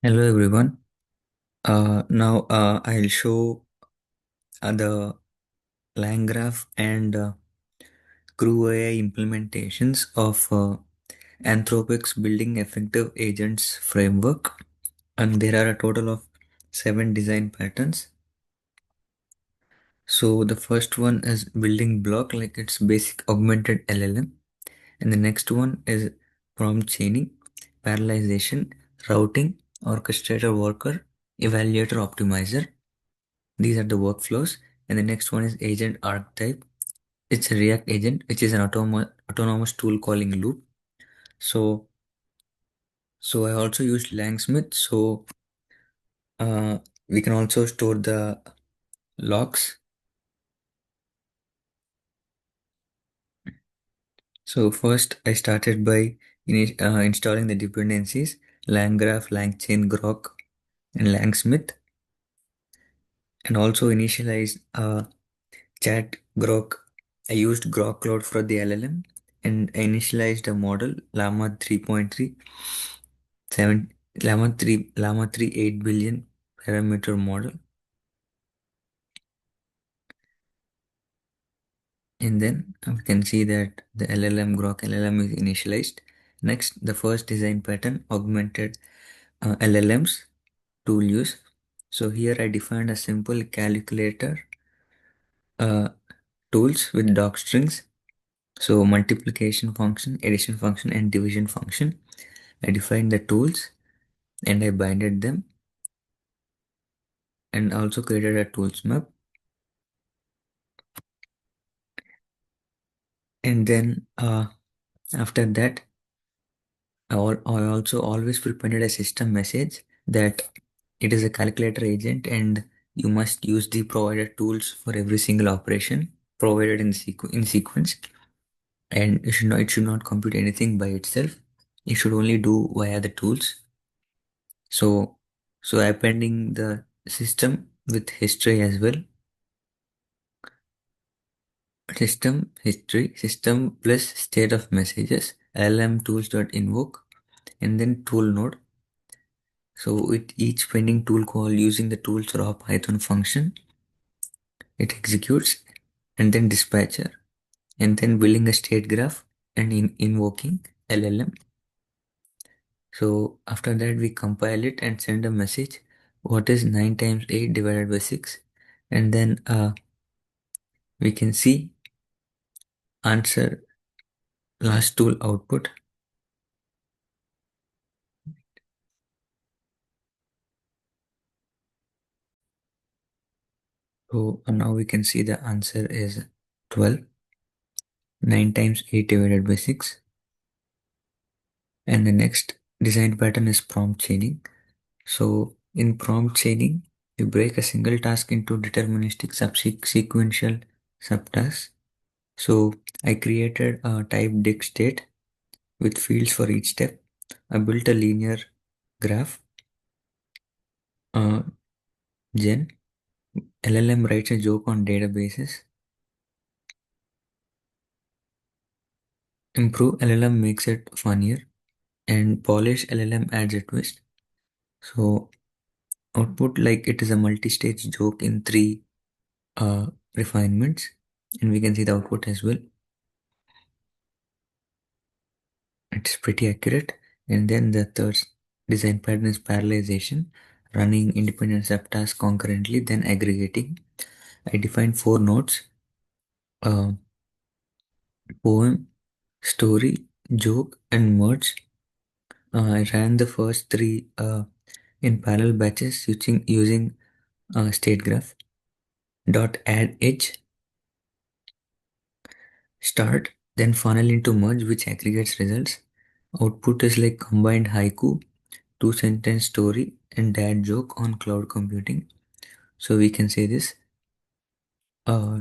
Hello everyone. Now I'll show the LangGraph and Crew AI implementations of Anthropic's Building Effective Agents framework. And there are a total of 7 design patterns. So the first one is building block, like it's basic augmented LLM. And the next one is prompt chaining, parallelization, routing, orchestrator worker, evaluator optimizer. These are the workflows. And the next one is agent archetype. It's a React agent, which is an autonomous tool calling loop. So, so I also used Langsmith. So uh, we can also store the logs. So first I started by installing the dependencies, LangGraph, LangChain, Grok, and Langsmith, and also initialized chat Grok. I used Grok Cloud for the LLM and I initialized a model Llama 3.3 7 Llama 3 8 billion parameter model, and then we can see that the LLM Grok LLM is initialized. Next, the first design pattern augmented LLMs tool use. So here I defined a simple calculator uh, tools with doc strings. So multiplication function, addition function, and division function. I defined the tools and I binded them and also created a tools map. And then after that, I also always prepared a system message that it is a calculator agent and you must use the provided tools for every single operation provided in sequence, and it should not compute anything by itself. It should only do via the tools. So appending the system with history as well. System history, system plus state of messages, lm tools dot invoke, and then tool node. So with each pending tool call using the tools raw Python function, it executes, and then dispatcher, and then building a state graph and invoking LLM. So after that, we compile it and send a message. What is 9 times 8 divided by 6? And then we can see answer last tool output. So now we can see the answer is 12. 9 times 8 divided by 6. And the next design pattern is prompt chaining. So in prompt chaining, you break a single task into deterministic sequential subtasks. So I created a type dict state with fields for each step. I built a linear graph. Uh, Gen LLM writes a joke on databases. Improve LLM makes it funnier, and polish LLM adds a twist. So output like it is a multi-stage joke in three refinements, and we can see the output as well. It's pretty accurate. And then the third design pattern is parallelization, running independent subtasks concurrently, then aggregating. I defined 4 nodes: uh, poem, story, joke, and merge. I ran the first three in parallel batches using state graph. Dot add edge, start, then funnel into merge, which aggregates results. Output is like combined haiku, 2 sentence story, and dad joke on cloud computing. So we can say this uh,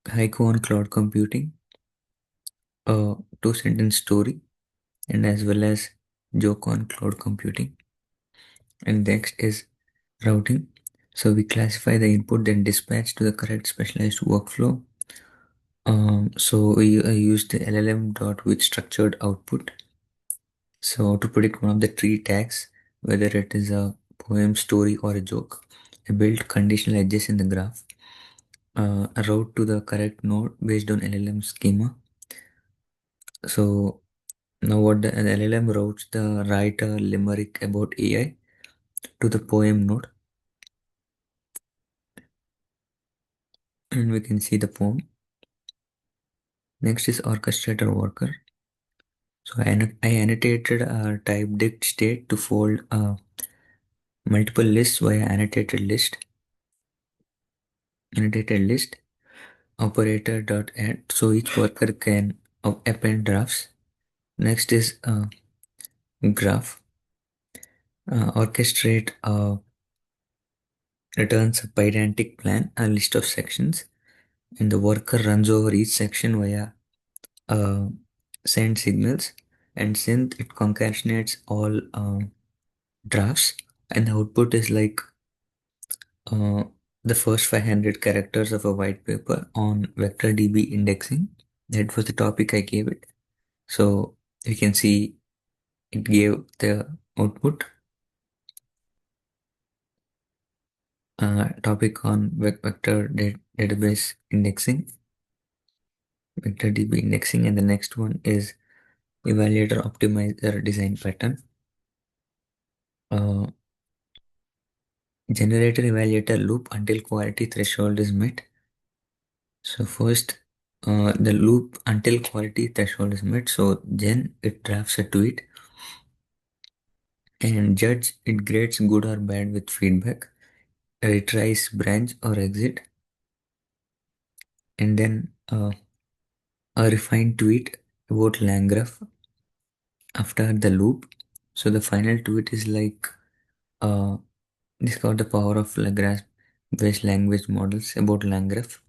haiku on cloud computing, 2 sentence story, and as well as joke on cloud computing. And next is routing. So we classify the input, then dispatch to the correct specialized workflow. So I use the LLM dot with structured output. So to predict one of the three tags, whether it is a poem, story, or a joke, I built conditional edges in the graph, a route to the correct node based on LLM schema. So now what the an LLM routes the writer limerick about AI to the poem node, and we can see the poem. Next is orchestrator worker. So I annotated a type dict state to fold multiple lists via annotated list operator dot add. So each worker can append drafts. Next is graph. Orchestrate returns a pydantic plan, a list of sections, and the worker runs over each section via uh, send signals, and synth it concatenates all drafts, and the output is like uh, the first 500 characters of a white paper on vector DB indexing. That was the topic I gave it. So you can see it gave the output topic on database indexing, vector DB indexing, and the next one is evaluator optimizer design pattern. Uh, Generator evaluator loop until quality threshold is met. So first, the loop until quality threshold is met. So then it drafts a tweet, and judge it grades good or bad with feedback, retries branch or exit, and then a refined tweet about Landgraph after the loop. So the final tweet is like uh, discover the power of Lagrange based language models about Landgraph.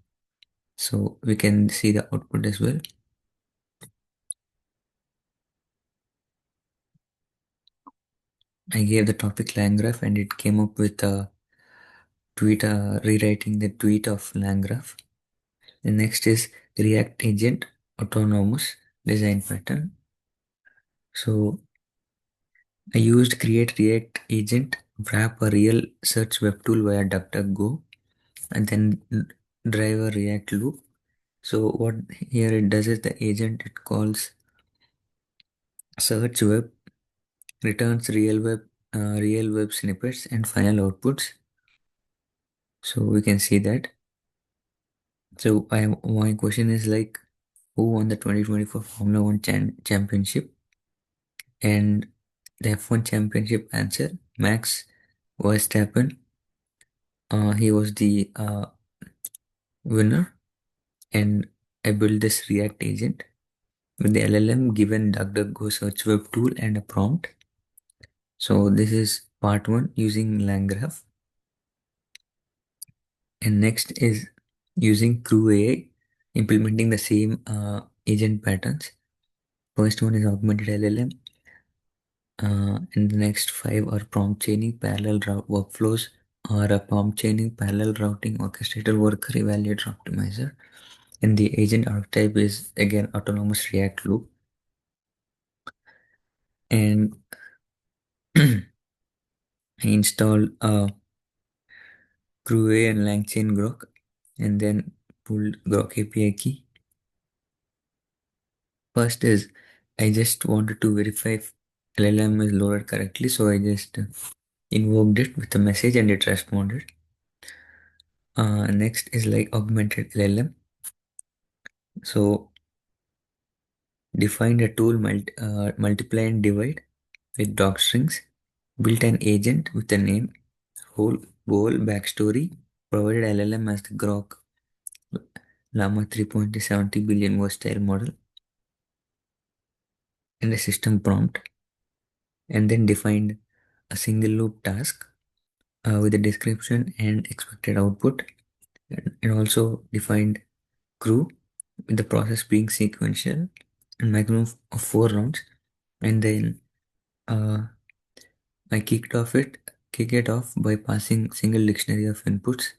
So we can see the output as well. I gave the topic Landgraph and it came up with a tweet rewriting the tweet of Landgraph. The next is React Agent Autonomous Design Pattern. So I used create React Agent, wrap a real search web tool via DuckDuckGo, and then drive a React loop. So what here it does is the agent it calls search web, returns real web snippets and final outputs. So we can see that. So my question is like, who won the 2024 Formula One championship? And the F1 championship answer, Max Verstappen. He was the winner, and I built this React agent with the LLM given DuckDuckGo search web tool and a prompt. So this is part one using LangGraph, and next is using Crew AI, implementing the same agent patterns. First one is augmented LLM, and the next five are prompt chaining, parallel route workflows, or a prompt chaining, parallel routing, orchestrator, worker, evaluator, optimizer. And the agent archetype is again autonomous React loop. And I installed Groovy and LangChain Grok, and then pulled Grok API key. First is I just wanted to verify if LLM is loaded correctly, so I just invoked it with a message and it responded. Next is like augmented LLM. So defined a tool multiply and divide with doc strings, built an agent with a name, whole goal, backstory, provided LLM as the Grok Llama 3.70 billion versatile model and a system prompt, and then defined a single loop task with a description and expected output, and also defined crew with the process being sequential and maximum of 4 rounds, and then uh, I kick it off by passing single dictionary of inputs,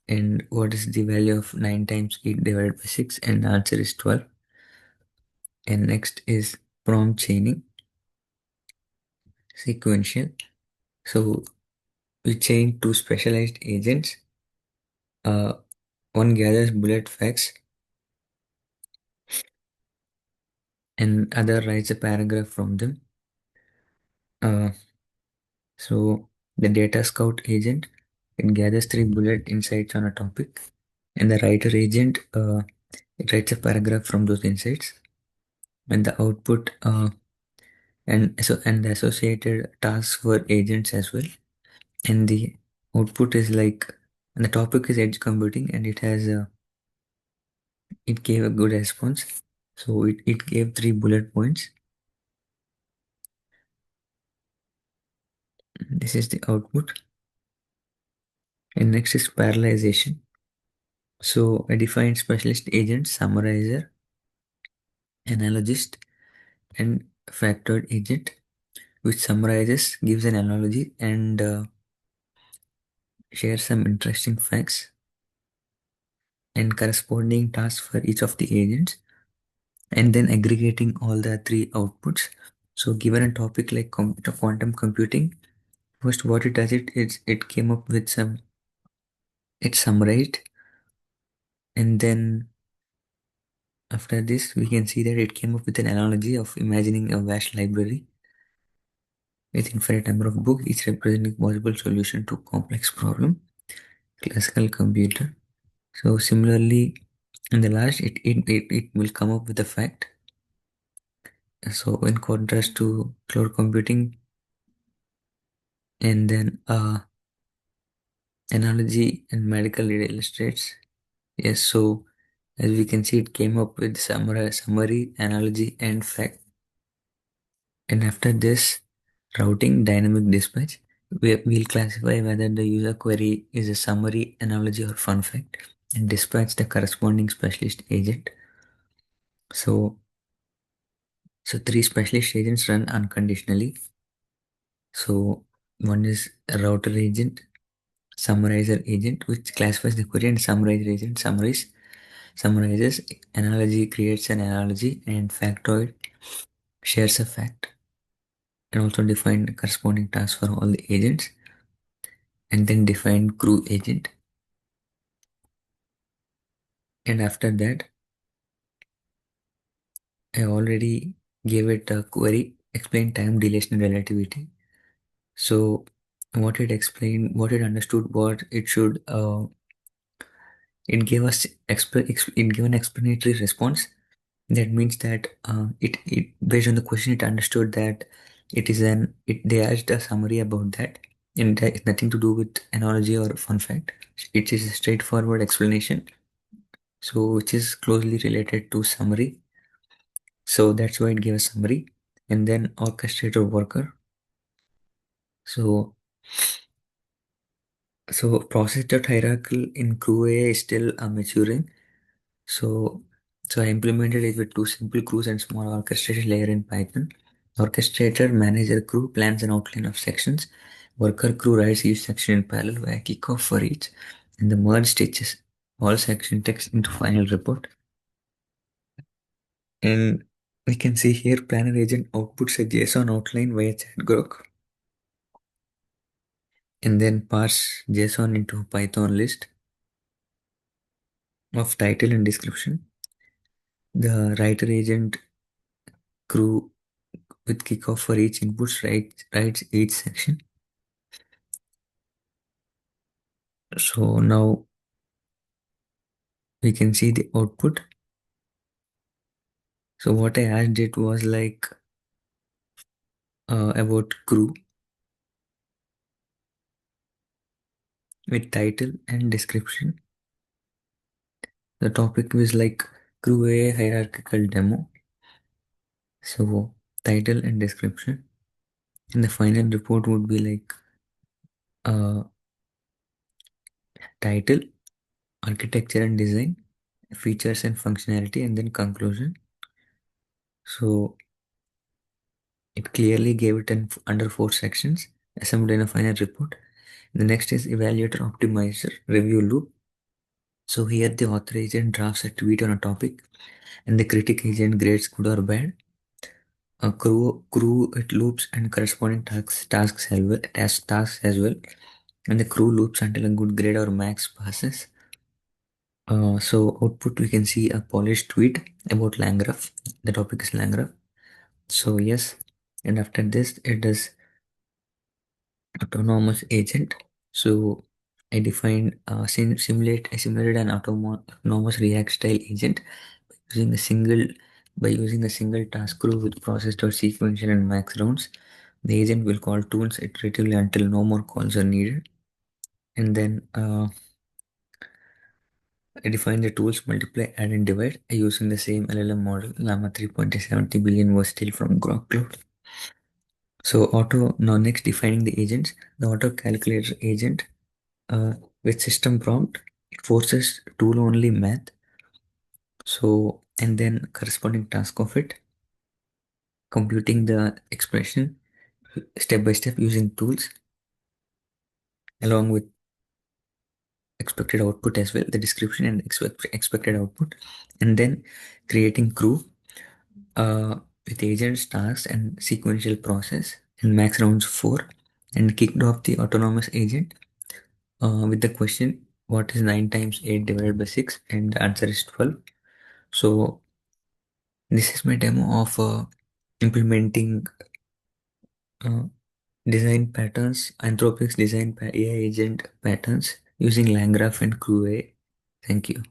and what is the value of 9 times 8 divided by 6, and the answer is 12. And next is prompt chaining. sequential. So we chain two specialized agents. Uh, One gathers bullet facts and other writes a paragraph from them. Uh, so the data scout agent, it gathers three bullet insights on a topic, and the writer agent, it writes a paragraph from those insights, and the output and the associated tasks for agents as well. And the output is like, and the topic is edge computing, and it gave a good response. So it gave three bullet points. This is the output. And next is parallelization. So a defined specialist agent, summarizer, analogist, and factoid agent, which summarizes, gives an analogy, and shares some interesting facts and corresponding tasks for each of the agents, and then aggregating all the three outputs. So given a topic like quantum computing, first what it does, it came up with some, it summarized, and then after this we can see that it came up with an analogy of imagining a vast library with infinite number of books, each representing possible solution to complex problem, classical computer. So similarly, in the last, it will come up with a fact. So in contrast to cloud computing, and then analogy and medical illustrates. Yes, so as we can see, it came up with summary, analogy, and fact. And after this, routing dynamic dispatch, we'll classify whether the user query is a summary, analogy, or fun fact, and dispatch the corresponding specialist agent. So, so three specialist agents run unconditionally. So one is a router agent, summarizer agent, which classifies the query, and summarizer agent summarizes, analogy creates an analogy, and factoid shares a fact, and also define corresponding tasks for all the agents, and then define crew agent. And after that, I already gave it a query, explain time dilation relativity. So what it explained, what it understood, what it should, it gave us it gave an explanatory response. That means that it based on the question, it understood that it is an it they asked a summary about that, and that it's nothing to do with analogy or fun fact. It is a straightforward explanation, so which is closely related to summary. So that's why it gave a summary, and then orchestrator worker. So so process hierarchical in CrewA is still maturing. So so I implemented it with two simple crews and small orchestration layer in Python. Orchestrator manager crew plans an outline of sections. Worker crew writes each section in parallel via kickoff for each, and the merge stitches all section text into final report. And we can see here planner agent outputs a JSON outline via chat grok, and then parse JSON into Python list of title and description. The writer agent crew with kickoff for each input writes each section. So now we can see the output. So what I asked it was like about crew with title and description. The topic was like crew A hierarchical demo. So title and description. And the final report would be like uh, title, architecture and design, features and functionality, and then conclusion. So it clearly gave it under four sections, assembled in a final report. The next is evaluator optimizer review loop. So here the author agent drafts a tweet on a topic, and the critic agent grades good or bad. crew it loops and corresponding tasks as well, and the crew loops until a good grade or max passes. So output we can see a polished tweet about LangGraph. The topic is LangGraph. So yes, and after this it is autonomous agent. So I defined I simulated an autonomous React style agent using a single using a single task group with processed or sequential and max rounds. The agent will call tools iteratively until no more calls are needed. And then I define the tools multiply, add, and divide using the same LLM model. Llama 3.70 billion was still from Grok Cloud. So auto now next defining the agents. The auto calculator agent with system prompt, it forces tool only math. So and then corresponding task of it, computing the expression step by step using tools along with expected output as well, the description and expected output, and then creating crew with agents, tasks, and sequential process in max rounds 4, and kicked off the autonomous agent with the question what is 9 times 8 divided by 6, and the answer is 12. So this is my demo of implementing uh, design patterns, Anthropic's AI agent patterns using LangGraph and Crew AI. Thank you.